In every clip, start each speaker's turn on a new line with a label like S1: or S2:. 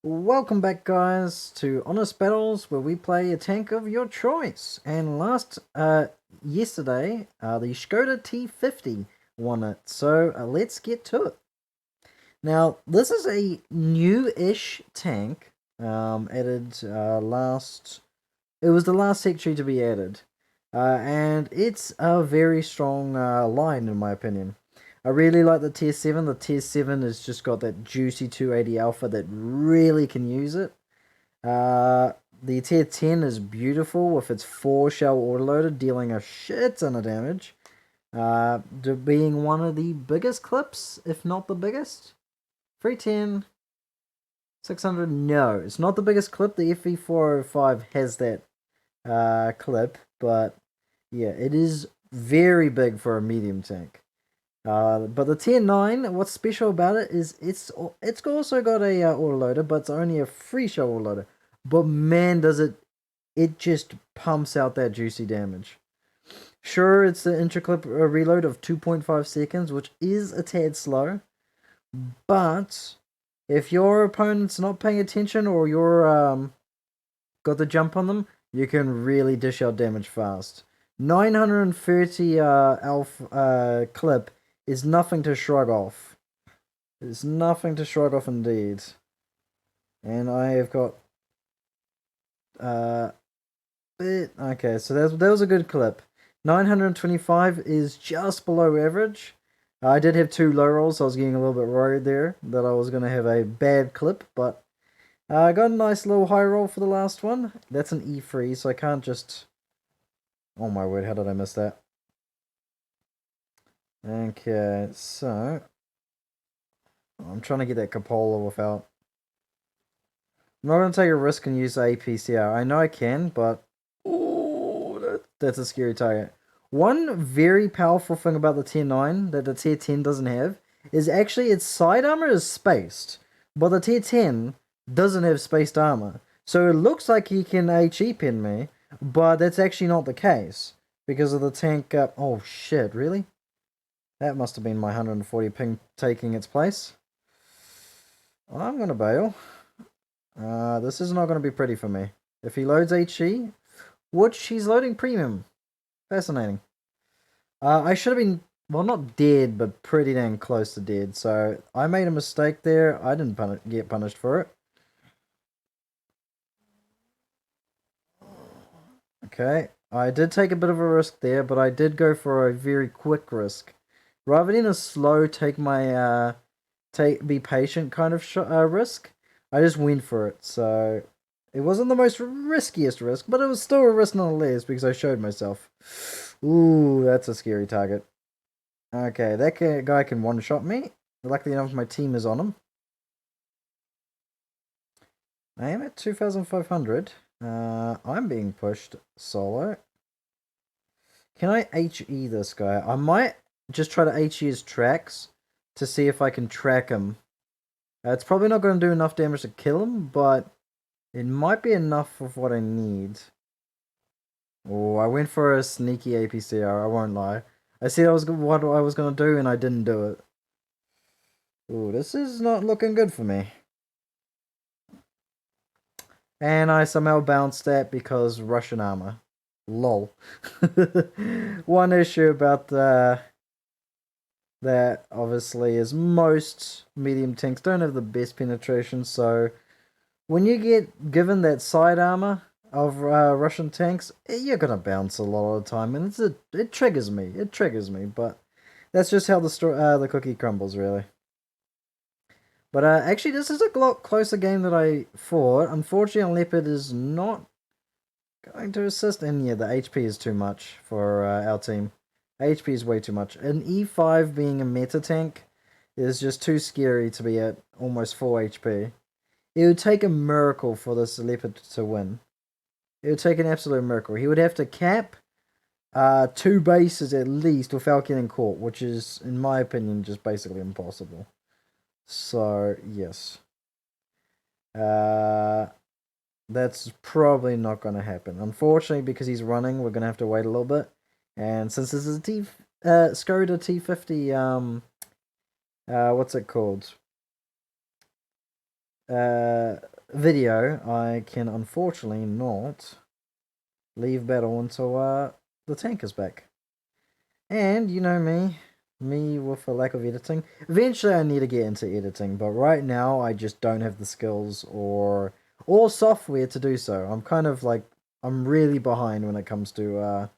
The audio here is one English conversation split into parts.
S1: Welcome back, guys, to Honest Battles, where we play a tank of your choice. And yesterday, the Skoda T-50 won it. So let's get to it. Now, this is a new-ish tank, added last. It was the last secretary to be added, and it's a very strong line in my opinion. I really like the tier 7. The tier 7 has just got that juicy 280 alpha that really can use it. The tier 10 is beautiful with its 4 shell autoloader dealing a shit ton of damage. Being one of the biggest clips, if not the biggest. 310, 600, no, it's not the biggest clip. The FV405 has that clip, but yeah, it is very big for a medium tank. But the tier 9, what's special about it is it's also got a autoloader, but it's only a free shell autoloader. But man, does it just pumps out that juicy damage. Sure, it's the intra-clip reload of 2.5 seconds, which is a tad slow. But if your opponent's not paying attention or you're got the jump on them, you can really dish out damage fast. 930 alpha clip is nothing to shrug off. It's nothing to shrug off indeed. And I have got okay, so that was a good clip. 925 is just below average. I did have 2 low rolls, so I was getting a little bit worried there that I was going to have a bad clip, but I got a nice little high roll for the last one. That's an E3, so I can't just... Oh my word, how did I miss that? Okay, so... I'm trying to get that Cupola without... I'm not going to take a risk and use the APCR. I know I can, but... Ooh, that's a scary target. One very powerful thing about the tier 9 that the tier 10 doesn't have is actually its side armor is spaced, but the tier 10 doesn't have spaced armor. So it looks like he can HE pin me, but that's actually not the case because of the tank. Oh shit, really? That must have been my 140 ping taking its place. I'm gonna bail. This is not gonna be pretty for me. If he loads HE, which he's loading premium. Fascinating. I should have been, well, not dead, but pretty dang close to dead. So I made a mistake there. I didn't get punished for it. Okay, I did take a bit of a risk there, but I did go for a very quick risk. Rather than a slow, be patient kind of risk, I just went for it. So it wasn't the most riskiest risk, but it was still a risk nonetheless because I showed myself. Ooh, that's a scary target. Okay, that guy can one-shot me. Luckily enough, my team is on him. I am at 2,500. I'm being pushed solo. Can I HE this guy? I might just try to HE his tracks to see if I can track him. It's probably not going to do enough damage to kill him, but it might be enough of what I need. Oh, I went for a sneaky APCR, I won't lie. I said what I was going to do, and I didn't do it. Oh, this is not looking good for me. And I somehow bounced that because Russian armor. Lol. One issue about that obviously is most medium tanks don't have the best penetration, so when you get given that side armor of Russian tanks, you're gonna bounce a lot of the time, and it triggers me. It triggers me, but that's just how the cookie crumbles, really. But actually, this is a lot closer game than I thought. Unfortunately, Leopard is not going to assist, and yeah, the HP is too much for our team. HP is way too much. An E5 being a meta tank is just too scary to be at almost full HP. It would take a miracle for this Leopard to win. It would take an absolute miracle. He would have to cap 2 bases at least without getting caught, which is, in my opinion, just basically impossible. So, yes. That's probably not going to happen. Unfortunately, because he's running, we're going to have to wait a little bit. And since this is a Skoda T-50, what's it called? video, I can unfortunately not leave battle until the tank is back. And you know me with a lack of editing. Eventually I need to get into editing, but right now I just don't have the skills or software to do so. I'm kind of like, I'm really behind when it comes to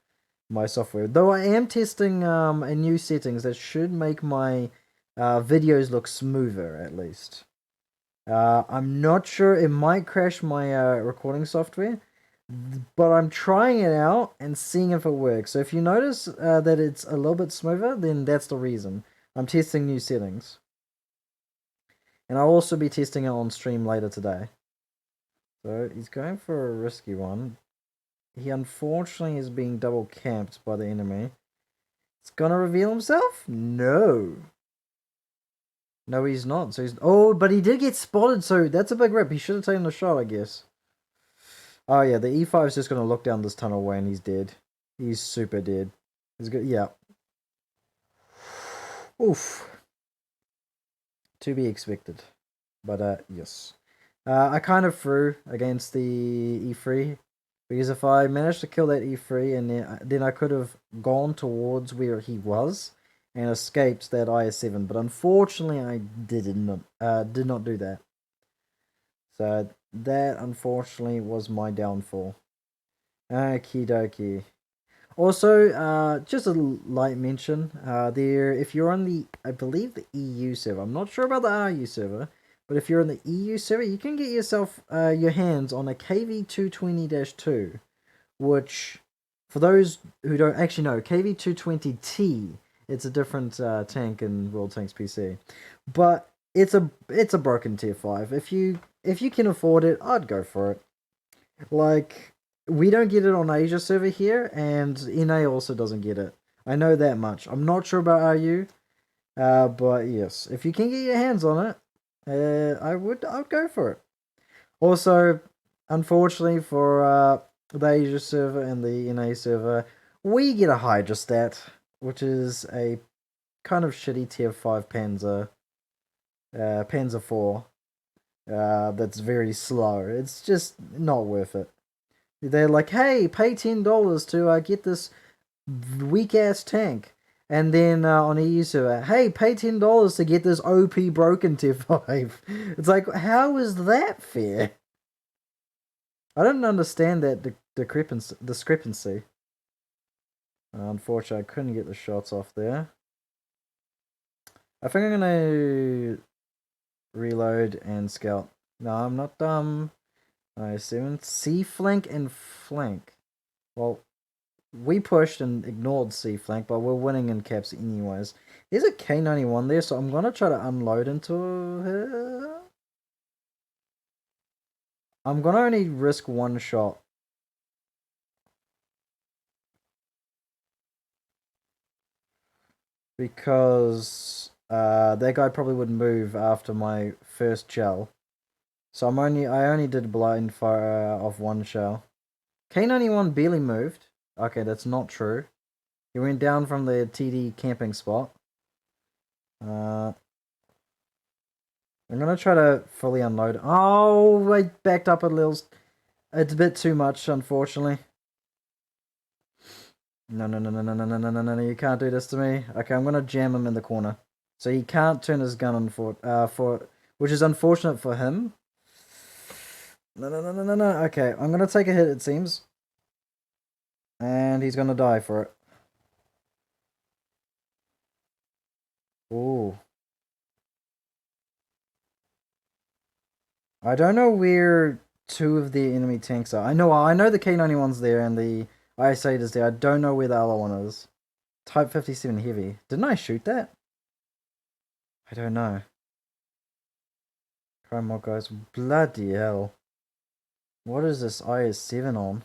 S1: my software. Though I am testing a new settings that should make my videos look smoother at least. I'm not sure, it might crash my recording software, but I'm trying it out and seeing if it works. So if you notice that it's a little bit smoother, then that's the reason. I'm testing new settings. And I'll also be testing it on stream later today. So he's going for a risky one. He unfortunately is being double camped by the enemy. It's gonna reveal himself? No. No, he's not. So he's... Oh, but he did get spotted, so that's a big rip. He should have taken the shot, I guess. Oh, yeah, the E5 is just going to look down this tunnel way and he's dead. He's super dead. He's good. Yeah. Oof. To be expected. But, yes. I kind of threw against the E3. Because if I managed to kill that E3, and then I could have gone towards where he was and escaped that IS-7. But unfortunately, I did not do that. So that, unfortunately, was my downfall. Okie dokie. Also, just a light mention, if you're on the, I believe the EU server, I'm not sure about the RU server, but if you're on the EU server, you can get yourself, your hands on a KV220-2, which, for those who don't actually know, KV220T, it's a different tank in World Tanks PC, but it's a broken tier 5. If you can afford it, I'd go for it. Like, we don't get it on Asia server here, and NA also doesn't get it. I know that much. I'm not sure about RU, but yes, if you can get your hands on it, I would go for it. Also, unfortunately for the Asia server and the NA server, we get a Hydra stat, which is a kind of shitty tier 5 Panzer 4. That's very slow. It's just not worth it. They're like, hey, pay $10 to get this weak ass tank, and then on EU server, hey, pay $10 to get this OP broken tier 5. It's like, how is that fair? I don't understand that discrepancy. Unfortunately, I couldn't get the shots off there. I think I'm gonna reload and scout. No, I'm not dumb. I assume C flank and flank. Well, we pushed and ignored C flank, but we're winning in caps anyways. There's a K91 there, so I'm gonna try to unload into her. I'm gonna only risk one shot. Because that guy probably would move after my first shell. So I only did blind fire of one shell. K91 barely moved. Okay, that's not true. He went down from the TD camping spot. I'm gonna try to fully unload. Oh, I backed up a little. It's a bit too much, unfortunately. No, you can't do this to me. Okay, I'm gonna jam him in the corner. So he can't turn his gun on for which is unfortunate for him. No. Okay, I'm gonna take a hit, it seems. And he's gonna die for it. Ooh. I don't know where two of the enemy tanks are. I know the K91's there and the IS-8 is there. I don't know where the other one is. Type 57 heavy. Didn't I shoot that? I don't know. Come on, guys. Bloody hell. What is this IS-7 on?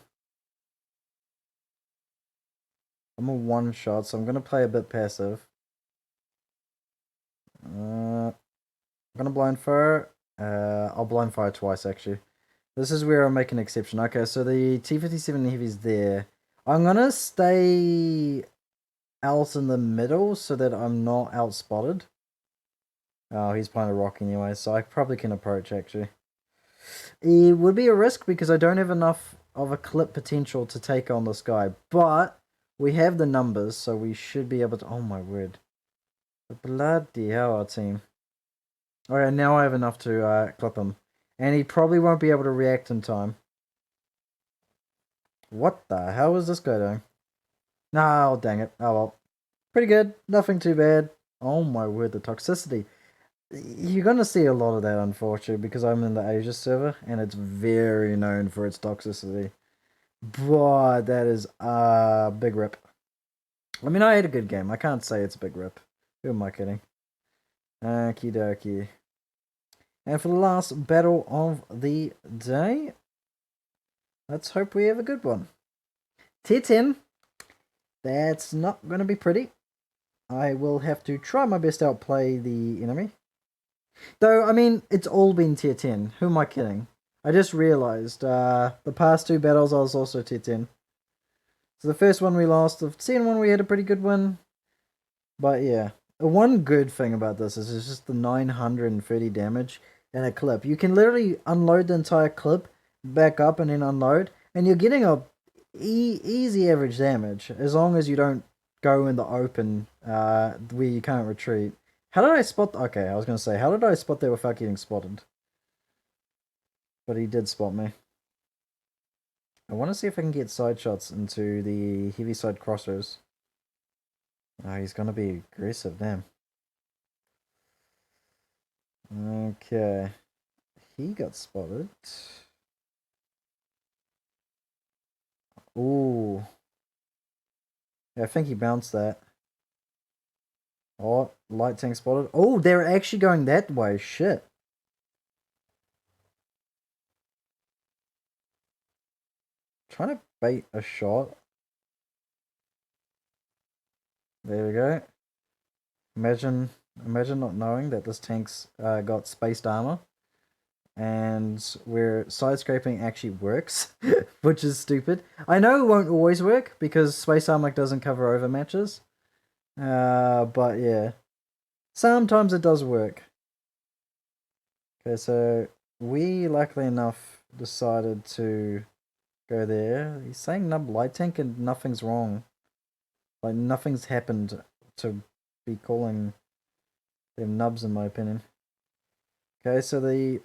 S1: I'm a one shot, so I'm gonna play a bit passive. I'm gonna blind fire. I'll blind fire twice actually. This is where I'll make an exception. Okay, so the T-57 heavy's there. I'm gonna stay out in the middle so that I'm not outspotted. Oh, he's playing a rock anyway, so I probably can approach actually. It would be a risk because I don't have enough of a clip potential to take on this guy, but we have the numbers, so we should be able to. Oh my word! Bloody hell, our team. Alright, now I have enough to clip him, and he probably won't be able to react in time. What the hell is this guy doing? No, dang it. Oh well. Pretty good. Nothing too bad. Oh my word, the toxicity. You're gonna see a lot of that, unfortunately, because I'm in the Asia server, and it's very known for its toxicity. But that is a big rip. I mean, I had a good game. I can't say it's a big rip. Who am I kidding? Okie dokie. And for the last battle of the day, let's hope we have a good one. Tier 10. That's not going to be pretty. I will have to try my best to outplay the enemy. Though, I mean, it's all been tier 10. Who am I kidding? I just realized the past two battles I was also tier 10. So the first one we lost, the second one we had a pretty good win. But yeah, one good thing about this is it's just the 930 damage in a clip. You can literally unload the entire clip, back up and then unload, and you're getting a easy average damage as long as you don't go in the open where you can't retreat. How did I spot? Okay, I was gonna say, how did I spot there without getting spotted? But he did spot me. I want to see if I can get side shots into the heavy side crossers. Oh, he's gonna be aggressive, damn. Okay. He got spotted. Ooh. Yeah, I think he bounced that. Oh, light tank spotted. Oh, they're actually going that way. Shit. Trying to bait a shot. There we go. Imagine not knowing that this tank's got spaced armor. And where side scraping actually works, which is stupid. I know it won't always work because space armor doesn't cover overmatches. But yeah, sometimes it does work. Okay, so we luckily enough decided to go there. He's saying nub light tank and nothing's wrong. Like nothing's happened to be calling them nubs in my opinion. Okay, so the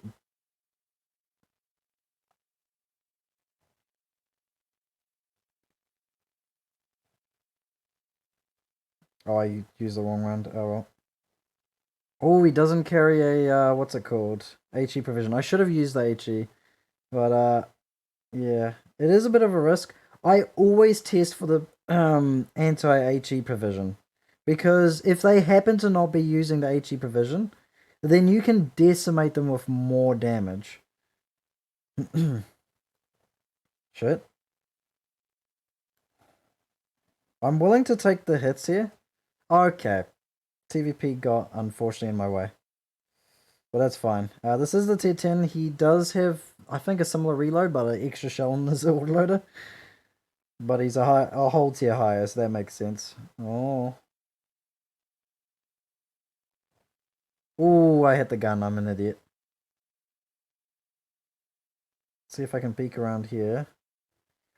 S1: oh, I used the wrong round. Oh well. Oh, he doesn't carry a what's it called? HE provision. I should have used the HE. But yeah. It is a bit of a risk. I always test for the anti-HE provision. Because if they happen to not be using the HE provision, then you can decimate them with more damage. Shit. I'm willing to take the hits here. Okay. T-50 got unfortunately in my way. But that's fine. This is the tier 10. He does have, I think, a similar reload, but an extra shell in his autoloader. But he's a whole tier higher, so that makes sense. Oh. Ooh, I hit the gun. I'm an idiot. See if I can peek around here.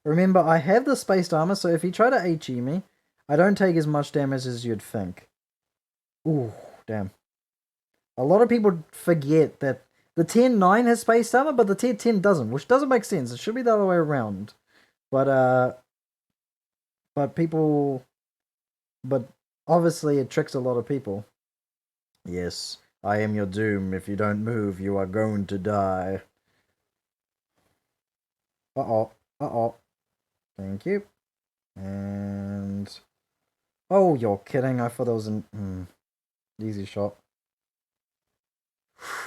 S1: Remember, I have the spaced armor, so if you try to HE me, I don't take as much damage as you'd think. Ooh, damn. A lot of people forget that the tier 9 has spaced armor, but the tier 10 doesn't, which doesn't make sense. It should be the other way around. But people, but obviously it tricks a lot of people. Yes, I am your doom. If you don't move, you are going to die. Uh-oh, uh-oh. Thank you. And... oh, you're kidding. I thought that was an easy shot.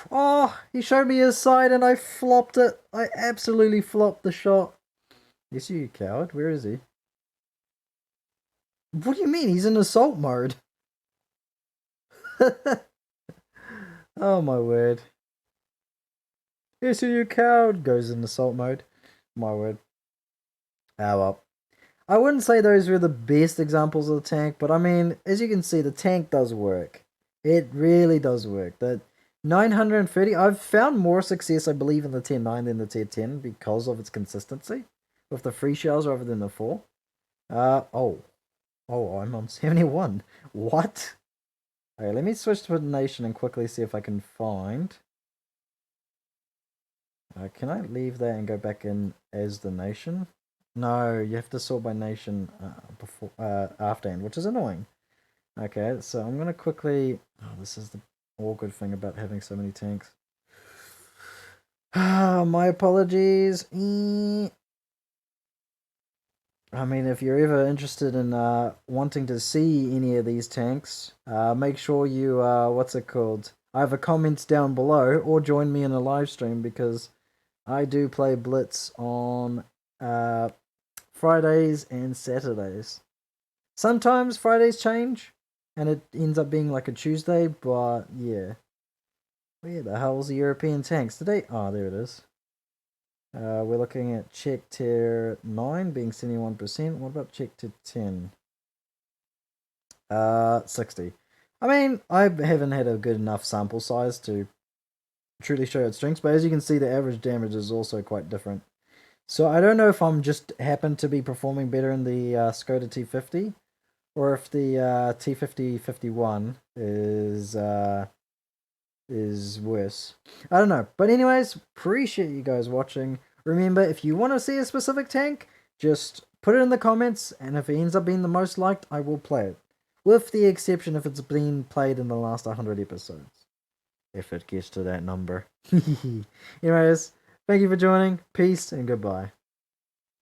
S1: Oh, he showed me his side and I flopped it. I absolutely flopped the shot. Yes, you coward. Where is he? What do you mean? He's in assault mode. Oh my word. Yes, you coward. Goes in assault mode. My word. Ah well. I wouldn't say those were the best examples of the tank, but I mean, as you can see, the tank does work. It really does work. 930. I've found more success, I believe, in the tier 9 than the tier 10 because of its consistency with the free shells rather than the 4. Oh, I'm on 71. What? Okay, let me switch to a nation and quickly see if I can find. Can I leave that and go back in as the nation? No, you have to sort by nation before afterhand, which is annoying. Okay, so I'm gonna quickly. Oh, this is the awkward thing about having so many tanks. My apologies. I mean, if you're ever interested in wanting to see any of these tanks, make sure you what's it called? Either comment down below or join me in a live stream because I do play Blitz on Fridays and Saturdays. Sometimes Fridays change and it ends up being like a Tuesday, but yeah. Where the hell's the European tanks today? Oh, there it is. We're looking at Czech tier 9 being 71%. What about Czech tier 10? 60. I mean, I haven't had a good enough sample size to truly show its strengths, but as you can see, the average damage is also quite different. So I don't know if I'm just happen to be performing better in the Skoda T-50, or if the T-50 51 is worse. I don't know. But anyways, appreciate you guys watching. Remember, if you want to see a specific tank, just put it in the comments, and if it ends up being the most liked, I will play it. With the exception if it's been played in the last 100 episodes. If it gets to that number. Anyways, thank you for joining. Peace and goodbye.